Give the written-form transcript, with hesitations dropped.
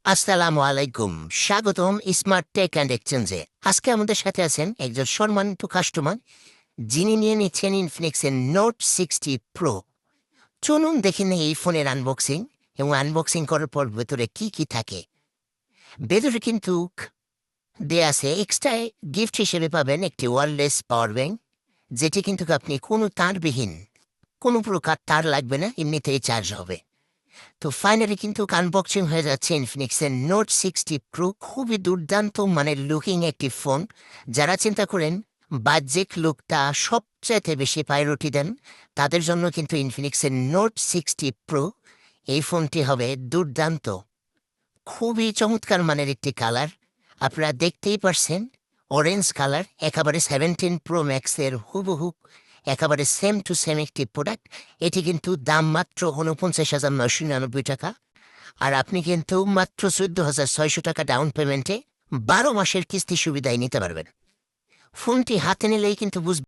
আসসালামু আলাইকুম, স্বাগতম স্মার্ট টেক অ্যান্ড এক্সচেঞ্জে। আজকে আমাদের সাথে আছেন একজন সম্মানিত কাস্টমার, যিনি নিয়ে নিচ্ছেন ইনফিনিক্সের নোট 60 প্রো। চলুন দেখে নেই এই ফোনের আনবক্সিং, এবং আনবক্সিং করার পর ভেতরে কি কি থাকে। ভেতরে কিন্তু দেয়া আছে এক্সট্রা গিফট হিসেবে পাবেন একটি ওয়্যারলেস পাওয়ার ব্যাংক, যেটি কিন্তু আপনি কোনো তারবিহীন, কোনো প্রকার তার লাগবে না, এমনিতেই চার্জ হবে। তো ফাইনালি কিন্তু আনবক্সিং হয়ে যাচ্ছে ইনফিনিক্সের নোট 60 প্রো। খুবই দুর্দান্ত মানের লুকিং একটি ফোন। যারা চিন্তা করেন বাহ্যিক লুকটা সবচাইতে বেশি প্রায়োরিটি দেন, তাদের জন্য কিন্তু ইনফিনিক্সের নোট 60 প্রো এই ফোনটি হবে দুর্দান্ত। খুবই চমৎকার মানের একটি কালার, আপনারা দেখতেই পারছেন। অরেঞ্জ কালার, একেবারে 17 প্রো ম্যাক্সের হুবহু, একেবারে সেম টু সেম একটি প্রোডাক্ট। এটি কিন্তু দাম মাত্র ৪৯,৯৯৯ টাকা। আর আপনি কিন্তু মাত্র ১৪,৬০০ টাকা ডাউন পেমেন্টে ১২ মাসের কিস্তি সুবিধায় নিতে পারবেন। ফোনটি হাতে নিলেই কিন্তু বুঝবেন